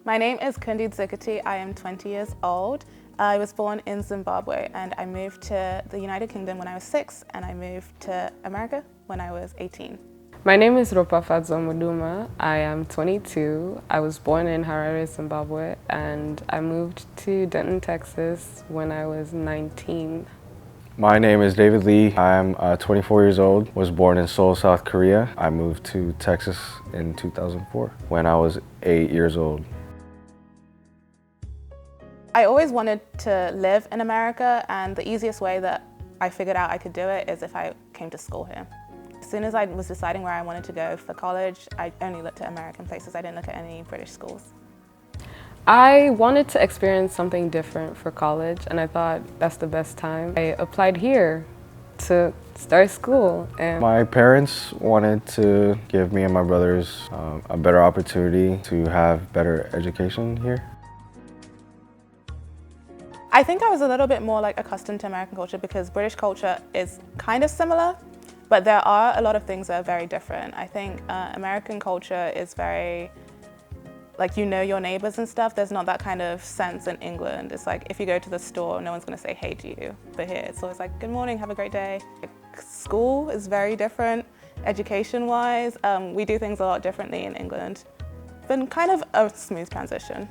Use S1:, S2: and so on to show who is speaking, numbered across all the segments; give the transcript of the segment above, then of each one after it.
S1: My name is Kundi Dzikati. I am 20 years old. I was born in Zimbabwe and I moved to the United Kingdom when I was 6 and I moved to America when I was 18.
S2: My name is Ropafadzwa Muduma. I am 22. I was born in Harare, Zimbabwe, and I moved to Denton, Texas when I was 19.
S3: My name is David Lee. I'm 24 years old, was born in Seoul, South Korea. I moved to Texas in 2004 when I was 8 years old.
S1: I always wanted to live in America, and the easiest way that I figured out I could do it is if I came to school here. As soon as I was deciding where I wanted to go for college, I only looked at American places. I didn't look at any British schools.
S2: I wanted to experience something different for college, and I thought that's the best time. I applied here to start school. And
S3: my parents wanted to give me and my brothers a better opportunity to have better education here.
S1: I think I was a little bit more accustomed to American culture because British culture is kind of similar, but there are a lot of things that are very different. I think American culture is very, you know your neighbors and stuff. There's not that kind of sense in England. It's like if you go to the store, no one's gonna say hey to you. But here, it's always like, good morning, have a great day. School is very different, education-wise. We do things a lot differently in England. Been kind of a smooth transition.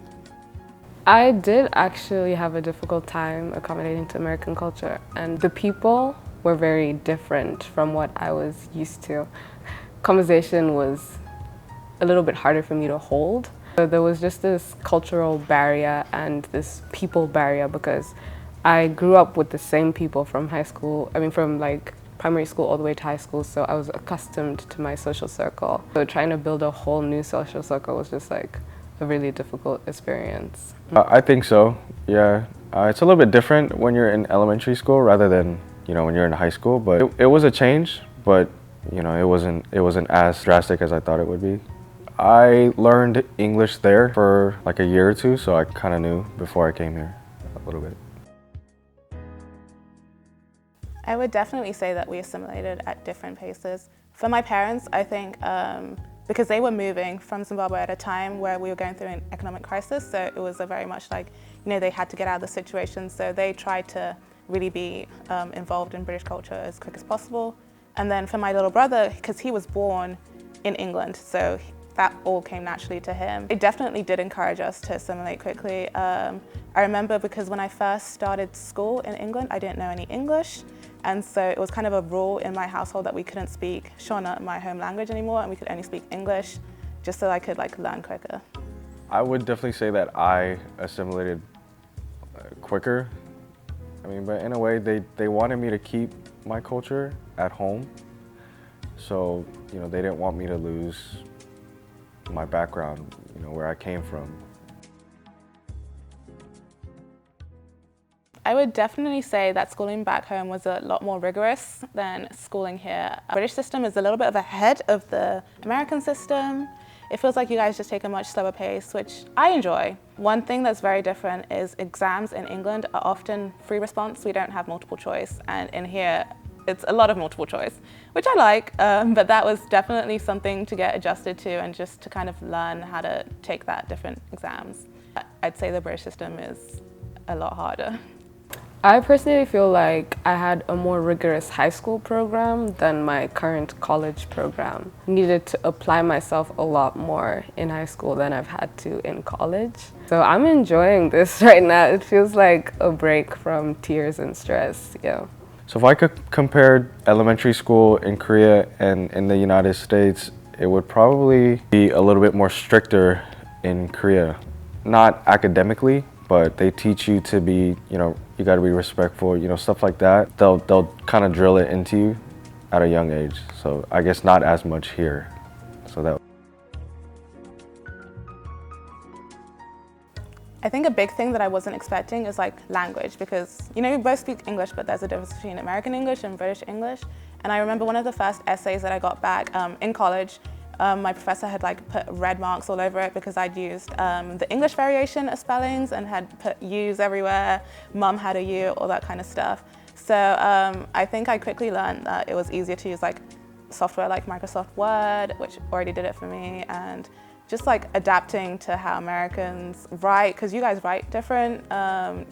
S2: I did actually have a difficult time accommodating to American culture, and the people were very different from what I was used to. Conversation was a little bit harder for me to hold. So there was just this cultural barrier and this people barrier because I grew up with the same people from high school, from primary school all the way to high school, so I was accustomed to my social circle. So trying to build a whole new social circle was just a really difficult experience.
S3: I think so, yeah. It's a little bit different when you're in elementary school rather than when you're in high school, but it was a change, but it wasn't as drastic as I thought it would be. I learned English there for a year or two, so I kind of knew before I came here a little bit.
S1: I would definitely say that we assimilated at different paces. For my parents, I think because they were moving from Zimbabwe at a time where we were going through an economic crisis, so it was very much they had to get out of the situation, so they tried to really be involved in British culture as quick as possible. And then for my little brother, because he was born in England, so that all came naturally to him. It definitely did encourage us to assimilate quickly. I remember because when I first started school in England, I didn't know any English. And so it was kind of a rule in my household that we couldn't speak Shona, my home language, anymore, and we could only speak English, just so I could learn quicker.
S3: I would definitely say that I assimilated quicker. But in a way, they wanted me to keep my culture at home. So, they didn't want me to lose my background, where I came from.
S1: I would definitely say that schooling back home was a lot more rigorous than schooling here. The British system is a little bit ahead of the American system. It feels like you guys just take a much slower pace, which I enjoy. One thing that's very different is exams in England are often free response. We don't have multiple choice, and in here, it's a lot of multiple choice, which I like, but that was definitely something to get adjusted to and just to kind of learn how to take that different exams. I'd say the British system is a lot harder.
S2: I personally feel like I had a more rigorous high school program than my current college program. I needed to apply myself a lot more in high school than I've had to in college. So I'm enjoying this right now. It feels like a break from tears and stress, yeah.
S3: So if I could compare elementary school in Korea and in the United States, it would probably be a little bit more stricter in Korea. Not academically, but they teach you to be, you gotta be respectful, stuff like that. They'll kind of drill it into you at a young age. So I guess not as much here. So that.
S1: I think a big thing that I wasn't expecting is language, because we both speak English, but there's a difference between American English and British English. And I remember one of the first essays that I got back in college, my professor had put red marks all over it because I'd used the English variation of spellings and had put U's everywhere, mum had a U, all that kind of stuff. So I think I quickly learned that it was easier to use software like Microsoft Word, which already did it for me, and just like adapting to how Americans write, because you guys write different.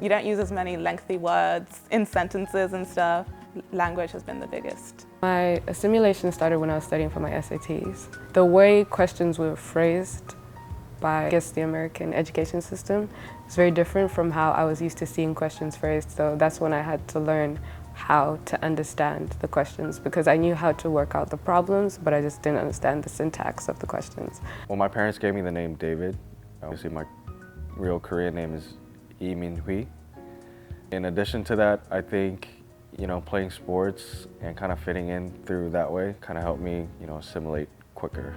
S1: You don't use as many lengthy words in sentences and stuff. Language has been the biggest.
S2: My assimilation started when I was studying for my SATs. The way questions were phrased by, I guess, the American education system is very different from how I was used to seeing questions phrased. So that's when I had to learn how to understand the questions, because I knew how to work out the problems, but I just didn't understand the syntax of the questions.
S3: Well, my parents gave me the name David. Obviously, my real Korean name is Lee Min-hui. In addition to that, I think, playing sports and kind of fitting in through that way kind of helped me, assimilate quicker.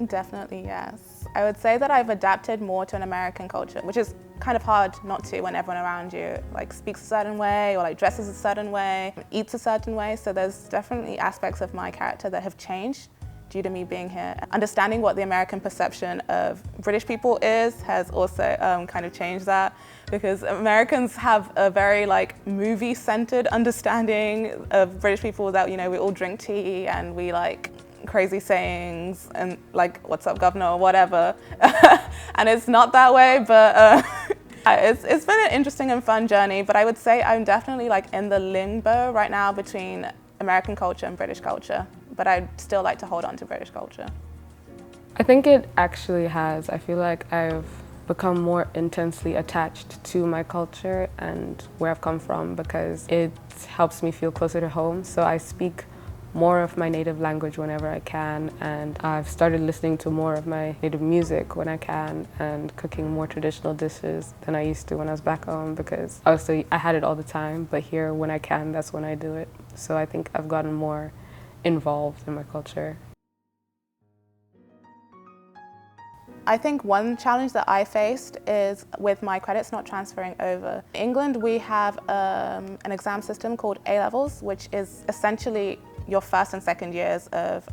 S1: Definitely, yes. I would say that I've adapted more to an American culture, which is kind of hard not to when everyone around you speaks a certain way or dresses a certain way, eats a certain way. So there's definitely aspects of my character that have changed due to me being here. Understanding what the American perception of British people is has also kind of changed that, because Americans have a very movie-centered understanding of British people, that we all drink tea and we crazy sayings and what's up governor or whatever. And it's not that way, but it's been an interesting and fun journey. But I would say I'm definitely in the limbo right now between American culture and British culture, but I'd still like to hold on to British culture.
S2: I think it actually has. I feel like I've become more intensely attached to my culture and where I've come from, because it helps me feel closer to home. So I speak more of my native language whenever I can, and I've started listening to more of my native music when I can, and cooking more traditional dishes than I used to when I was back home, because obviously I had it all the time, but here when I can, that's when I do it. So I think I've gotten more involved in my culture.
S1: I think one challenge that I faced is with my credits not transferring over. In England, we have an exam system called A-levels, which is essentially your first and second years of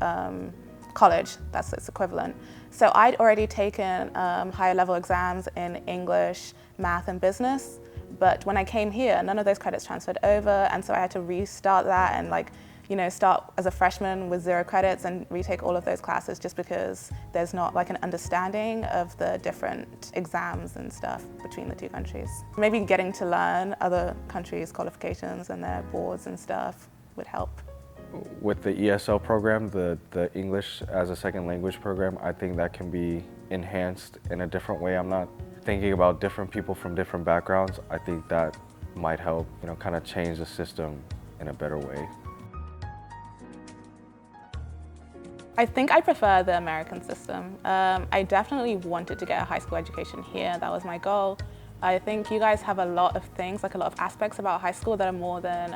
S1: college. That's its equivalent. So I'd already taken higher level exams in English, math, and business. But when I came here, none of those credits transferred over, and so I had to restart that and start as a freshman with 0 credits and retake all of those classes, just because there's not an understanding of the different exams and stuff between the two countries. Maybe getting to learn other countries' qualifications and their boards and stuff would help.
S3: With the ESL program, the English as a second language program, I think that can be enhanced in a different way. I'm not thinking about different people from different backgrounds. I think that might help, kind of change the system in a better way.
S1: I think I prefer the American system. I definitely wanted to get a high school education here. That was my goal. I think you guys have a lot of things, a lot of aspects about high school that are more than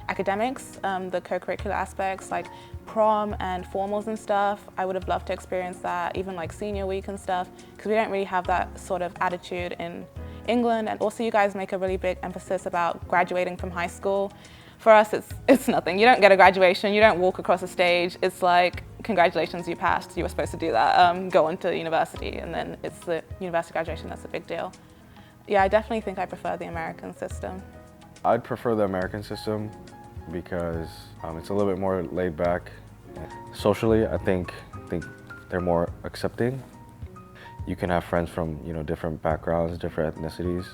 S1: academics, the co-curricular aspects like prom and formals and stuff. I would have loved to experience that, even senior week and stuff, because we don't really have that sort of attitude in England. And also you guys make a really big emphasis about graduating from high school. For us, it's nothing. You don't get a graduation, you don't walk across a stage. It's congratulations, you passed, you were supposed to do that, go on to university, and then it's the university graduation that's a big deal. Yeah, I definitely think I prefer the American system.
S3: I'd prefer the American system because it's a little bit more laid back. Socially, I think they're more accepting. You can have friends from different backgrounds, different ethnicities,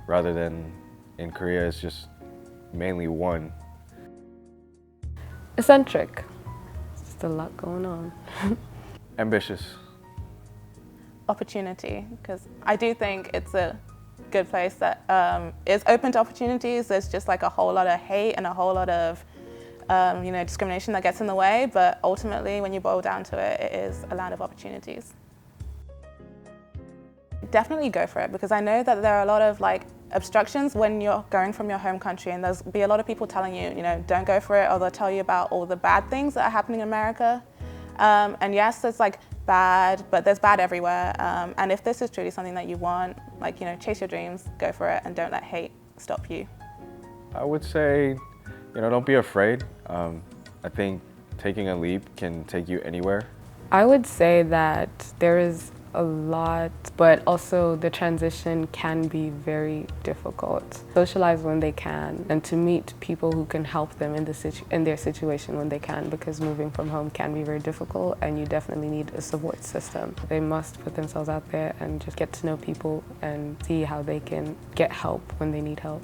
S3: rather than in Korea, it's just mainly one.
S2: Eccentric. Just a lot going on.
S3: Ambitious.
S1: Opportunity, because I do think it's a good place that is open to opportunities. There's just a whole lot of hate and a whole lot of discrimination that gets in the way, but ultimately when you boil down to it, it is a land of opportunities. Definitely go for it, because I know that there are a lot of obstructions when you're going from your home country, and there's be a lot of people telling you, don't go for it, or they'll tell you about all the bad things that are happening in America. And yes, there's bad, but there's bad everywhere. And if this is truly something that you want, chase your dreams, go for it, and don't let hate stop you.
S3: I would say, don't be afraid. I think taking a leap can take you anywhere.
S2: I would say that there is a lot, but also the transition can be very difficult. Socialize when they can, and to meet people who can help them in their situation when they can, because moving from home can be very difficult and you definitely need a support system. They must put themselves out there and just get to know people and see how they can get help when they need help.